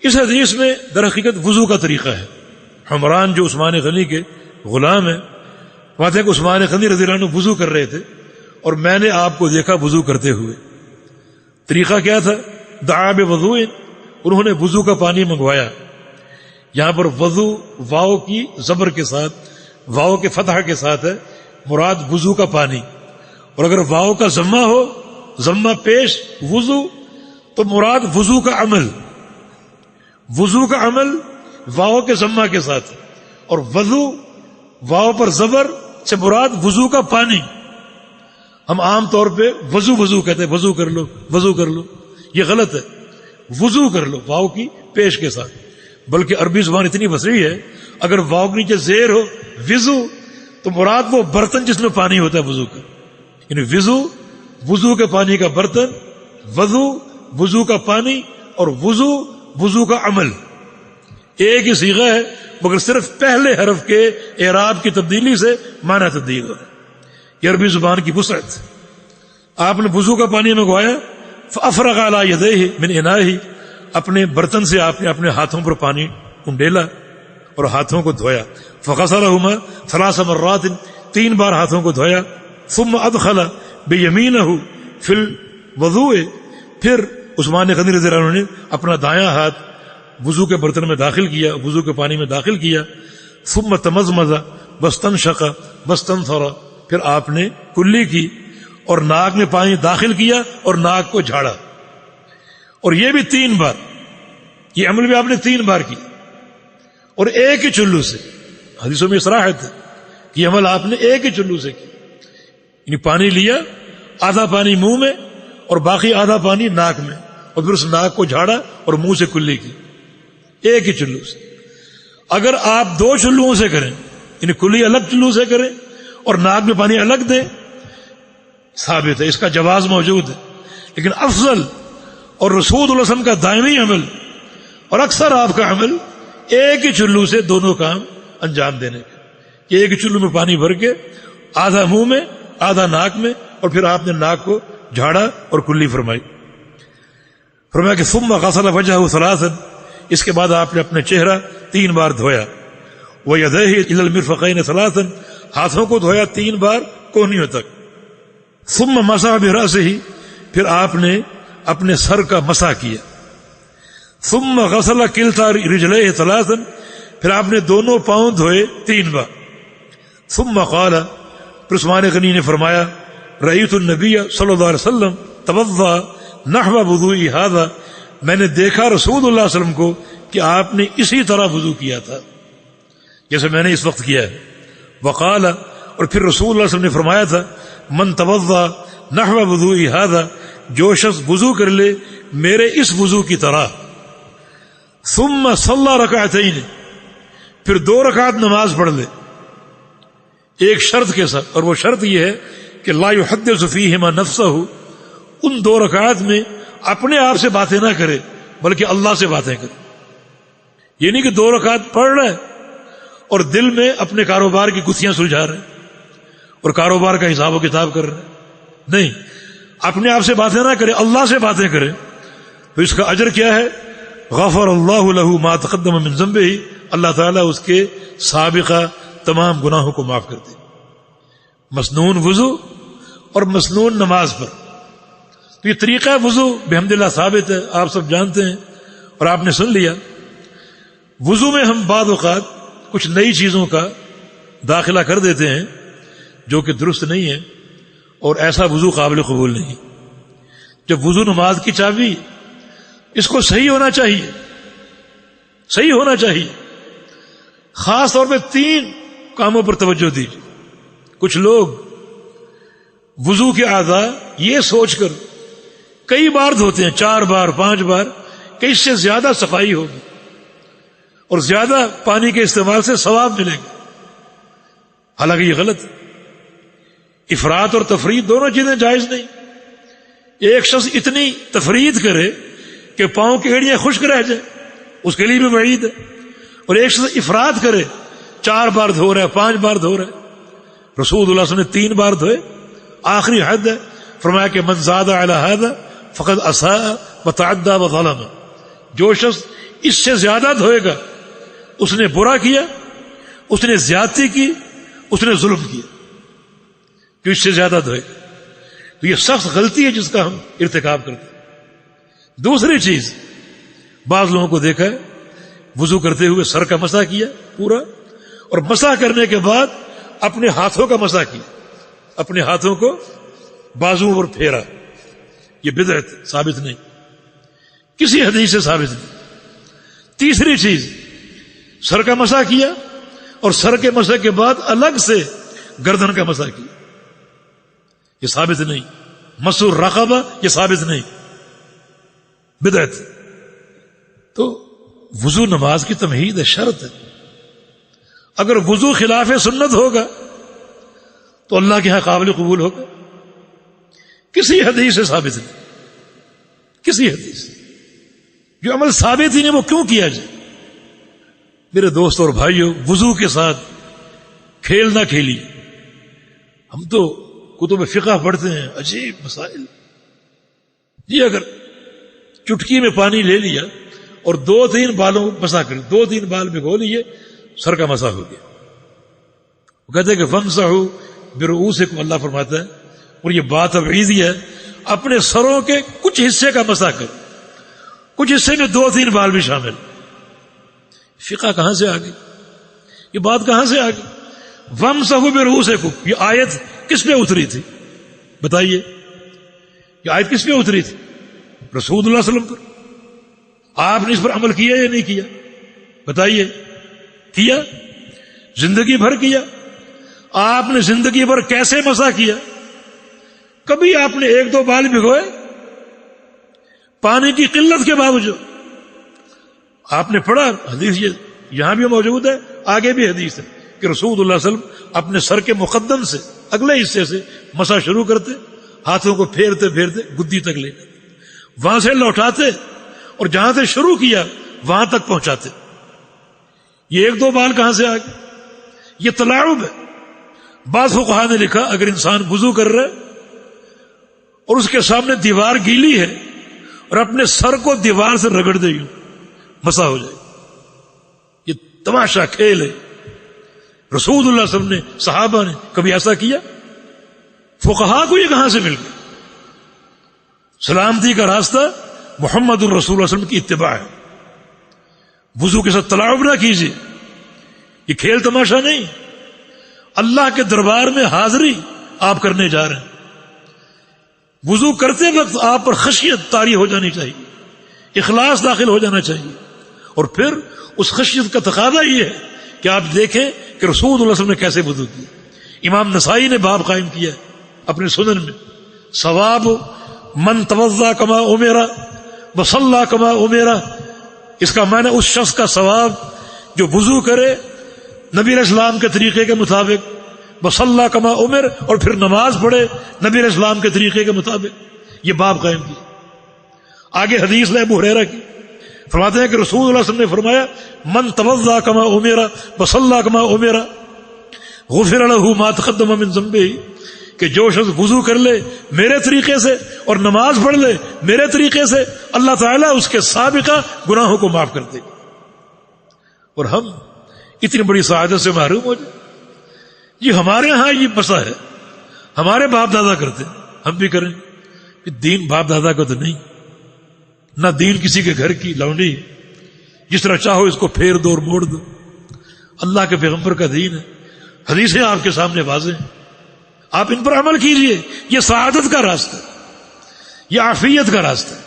اس حدیث میں در حقیقت وضو کا طریقہ ہے. حمران جو عثمان غنی کے غلام ہیں کہتے ہیں کہ عثمان غنی رضی اللہ عنہ وضو کر رہے تھے اور میں نے آپ کو دیکھا وضو کرتے ہوئے. طریقہ کیا تھا؟ دعا بوضوء، انہوں نے وضو کا پانی منگوایا. یہاں پر وضو واو کی زبر کے ساتھ، واو کے فتح کے ساتھ ہے، مراد وضو کا پانی. اور اگر واو کا ضمہ ہو، ضمہ پیش وضو، تو مراد وضو کا عمل. وضو کا عمل واو کے ضمہ کے ساتھ، اور وضو واو پر زبر سے مراد وضو کا پانی. ہم عام طور پہ وضو کہتے ہیں، وضو کر لو، وضو کر لو، یہ غلط ہے. وضو کر لو واو کی پیش کے ساتھ. بلکہ عربی زبان اتنی وسیع ہے، اگر واو کے نیچے زیر ہو وضو تو مراد وہ برتن جس میں پانی ہوتا ہے وضو کا، یعنی وضو کے پانی کا برتن، وضو کا پانی، اور وضو کا عمل. ایک ہی صیغہ ہے مگر صرف پہلے حرف کے اعراب کی تبدیلی سے معنی تبدیل ہو. یہ عربی زبان کی وسعت. آپ نے وضو کا پانی منگوایا، فافرغ علی یدیہ من انائہ، اپنے برتن سے آپ نے اپنے ہاتھوں پر پانی انڈیلا اور ہاتھوں کو دھویا. فغسلہما 3 مرات، 3 بار ہاتھوں کو دھویا. ثم ادخل بیمینہ فی الوضوء، پھر عثمان غنی رضی اللہ عنہ نے اپنا دایاں ہاتھ وضو کے برتن میں داخل کیا، وضو کے پانی میں داخل کیا. ثم تمزمز واستنشق واستنثر، پھر آپ نے کلی کی اور ناک میں پانی داخل کیا اور ناک کو جھاڑا. اور یہ بھی 3 بار، یہ عمل بھی آپ نے 3 بار کیا اور ایک ہی چلو سے. حدیثوں میں صراحت ہے کہ یہ عمل آپ نے ایک ہی چلو سے کیا، یعنی پانی لیا، آدھا پانی منہ میں اور باقی آدھا پانی ناک میں، اور پھر اس ناک کو جھاڑا اور منہ سے کلی کی، ایک ہی چلو سے. اگر آپ 2 چلوؤں سے کریں، یعنی کلی الگ چلو سے کریں اور ناک میں پانی الگ دیں، ثابت ہے، اس کا جواز موجود ہے. لیکن افضل اور رسول اللہ علیہ وسلم کا دائمی عمل اور اکثر آپ کا عمل ایک ہی چلو سے دونوں کام انجام دینے کا. کہ ایک ہی چلو میں پانی بھر کے آدھا منہ میں آدھا ناک میں، اور پھر آپ نے ناک کو جھاڑا اور کلی فرمائی. فرمایا کہ ثم غسل وجهه 3، اس کے بعد آپ نے اپنے چہرہ 3 بار دھویا. ويديه الى المرفقين 3، ہاتھوں کو دھویا 3 بار کونیوں تک. ثم مسح برأسه، پھر آپ نے اپنے سر کا مسح کیا. ثم غسل كلتا رجليه 3، پھر آپ نے دونوں پاؤں دھوئے 3 بار. ثم قال، پھر عثمان غنی نے فرمایا، رأیت النبی صلی اللہ علیہ وسلم توضأ نحو وضوئی هذا، میں نے دیکھا رسول اللہ علیہ وسلم کو کہ آپ نے اسی طرح وضو کیا تھا جیسے میں نے اس وقت کیا ہے. وقال، اور پھر رسول اللہ علیہ وسلم نے فرمایا تھا، من توضأ نحو وضوئی هذا، جو شخص وضو کر لے میرے اس وضو کی طرح. ثم صلی رکعتین، پھر 2 رکعت نماز پڑھ لے ایک شرط کے ساتھ، اور وہ شرط یہ ہے کہ لا یحدث فیہما نفسہ، ان 2 رکعات میں اپنے آپ سے باتیں نہ کرے بلکہ اللہ سے باتیں کرے. یہ نہیں کہ 2 رکعت پڑھ رہے اور دل میں اپنے کاروبار کی گتھیاں سلجھا رہے اور کاروبار کا حساب و کتاب کر رہے. نہیں، اپنے آپ سے باتیں نہ کرے، اللہ سے باتیں کرے. تو اس کا اجر کیا ہے؟ غفر اللہ له ما تقدم من ذنبہ، اللہ تعالیٰ اس کے سابقہ تمام گناہوں کو معاف کر دے. مسنون وضو اور مسنون نماز پر. تو یہ طریقہ وضو بحمدللہ ثابت ہے، آپ سب جانتے ہیں اور آپ نے سن لیا. وضو میں ہم بعض اوقات کچھ نئی چیزوں کا داخلہ کر دیتے ہیں جو کہ درست نہیں ہے، اور ایسا وضو قابل قبول نہیں. جب وضو نماز کی چابی، اس کو صحیح ہونا چاہیے، صحیح ہونا چاہیے. خاص طور پہ 3 کاموں پر توجہ دیجیے. کچھ لوگ وضو کے اعضاء یہ سوچ کر کئی بار دھوتے ہیں، 4 بار 5 بار، کہ اس سے زیادہ صفائی ہوگی اور زیادہ پانی کے استعمال سے ثواب ملے گا. حالانکہ یہ غلط ہے. افراط اور تفرید دونوں چیزیں جائز نہیں. ایک شخص اتنی تفرید کرے کہ پاؤں کی ایڑیاں خشک رہ جائیں، اس کے لیے بھی وعید ہے. اور ایک شخص افراط کرے، 4 بار دھو رہا ہے، 5 بار دھو رہا ہے. رسول اللہ صلی اللہ علیہ وسلم نے 3 بار دھوئے، آخری حد ہے. فرمایا کہ من زاد علی ھذا فقد اساء وتعدى وظلم، جو شخص اس سے زیادہ دھوئے گا اس نے برا کیا، اس نے زیادتی کی، اس نے ظلم کیا، جو اس سے زیادہ دھوئے گا۔ تو یہ سخت غلطی ہے جس کا ہم ارتکاب کرتے ہیں۔ دوسری چیز، بعض لوگوں کو دیکھا ہے وضو کرتے ہوئے سر کا مسح کیا پورا، اور مسح کرنے کے بعد اپنے ہاتھوں کا مسح کیا، اپنے ہاتھوں کو بازوؤں پر پھیرا۔ یہ بدعت ثابت نہیں، کسی حدیث سے ثابت نہیں۔ تیسری چیز، سر کا مسح کیا اور سر کے مسح کے بعد الگ سے گردن کا مسح کیا، یہ ثابت نہیں۔ مسح الرقبہ، یہ ثابت نہیں، بدعت۔ تو وضو نماز کی تمہید ہے، شرط ہے۔ اگر وضو خلاف سنت ہوگا تو اللہ کے ہاں قابل قبول ہوگا، کسی حدیث سے ثابت نہیں، کسی حدیث سے۔ جو عمل ثابت ہی نہیں وہ کیوں کیا جائے؟ میرے دوست اور بھائیوں، وضو کے ساتھ کھیل نہ کھیلیے۔ ہم تو کتب فقہ پڑھتے ہیں، عجیب مسائل۔ جی اگر چٹکی میں پانی لے لیا اور 2-3 بالوں مسح کر، 2-3 بال بھگو لیے، سر کا مسح ہو گیا۔ وہ کہتے ہیں کہ فَامْسَحُوا بِرُؤُوسِكُمْ، اللہ فرماتا ہے، اور یہ بات تبعیضی ہے، اپنے سروں کے کچھ حصے کا مسح کرو، کچھ حصے میں 2-3 بال بھی شامل۔ فقہ کہاں سے آ گئی؟ یہ بات کہاں سے آ گئی؟ وَامْسَحُوا بِرُؤُوسِكُمْ، یہ آیت کس پہ اتری تھی؟ بتائیے، یہ آیت کس پہ اتری تھی؟ رسول اللہ صلی اللہ علیہ وسلم پر۔ آپ نے اس پر عمل کیا یا نہیں کیا؟ بتائیے، کیا؟ زندگی بھر کیا؟ آپ نے زندگی بھر کیسے مسح کیا؟ کبھی آپ نے 1-2 بال بھگوئے پانی کی قلت کے باوجود؟ آپ نے پڑھا حدیث، یہاں بھی موجود ہے، آگے بھی حدیث ہے کہ رسول اللہ صلی اللہ علیہ وسلم اپنے سر کے مقدم سے اگلے حصے سے مسح شروع کرتے، ہاتھوں کو پھیرتے پھیرتے گدی تک لے جاتے، وہاں سے لوٹاتے اور جہاں سے شروع کیا وہاں تک پہنچاتے۔ یہ 1-2 بال کہاں سے آ گئے؟ یہ تلاعب ہے۔ بعض فقہاء نے لکھا اگر انسان وضو کر رہا ہے اور اس کے سامنے دیوار گیلی ہے اور اپنے سر کو دیوار سے رگڑ دے، یوں مسح ہو جائے۔ یہ تماشا کھیل ہے۔ رسول اللہ صلی اللہ علیہ وسلم نے، صحابہ نے کبھی ایسا کیا؟ فقہاء کو یہ کہاں سے مل گیا؟ سلامتی کا راستہ محمد الرسول صلی اللہ علیہ وسلم کی اتباع ہے۔ وضو کے ساتھ تلاعب نہ کیجیے، یہ کھیل تماشا نہیں۔ اللہ کے دربار میں حاضری آپ کرنے جا رہے ہیں۔ وضو کرتے وقت آپ پر خشیت طاری ہو جانی چاہیے، اخلاص داخل ہو جانا چاہیے، اور پھر اس خشیت کا تقاضا یہ ہے کہ آپ دیکھیں کہ رسول اللہ صلی اللہ علیہ وسلم نے کیسے وضو کیا۔ امام نسائی نے باب قائم کیا ہے اپنے سنن میں، ثواب من توضا کما امرا وصلی کما امرا۔ اس کا معنی اس شخص کا ثواب جو وضو کرے نبی علیہ السلام کے طریقے کے مطابق، وصلی کما امر، اور پھر نماز پڑھے نبی علیہ السلام کے طریقے کے مطابق۔ یہ باب قائم کیا۔ آگے حدیث ہے ابو ہریرہ کی، فرماتے ہیں کہ رسول اللہ صلی اللہ علیہ وسلم نے فرمایا من توضا کما امرا وصلی کما امرا غفر له ما تقدم من ذنبه، کہ جو شخص وضو کر لے میرے طریقے سے اور نماز پڑھ لے میرے طریقے سے، اللہ تعالیٰ اس کے سابقہ گناہوں کو معاف کر دے گا۔ اور ہم اتنی بڑی سعادت سے محروم ہو جائیں؟ یہ ہمارے ہاں یہ مسئلہ ہے، ہمارے باپ دادا کرتے، ہم بھی کریں۔ دین باپ دادا کا تو نہیں، نہ دین کسی کے گھر کی لونڈی جس طرح چاہو اس کو پھیر دو اور موڑ دو۔ اللہ کے پیغمبر کا دین ہے، حدیثیں آپ کے سامنے واضح ہیں، آپ ان پر عمل کیجئے۔ یہ سعادت کا راستہ، یہ عافیت کا راستہ ہے۔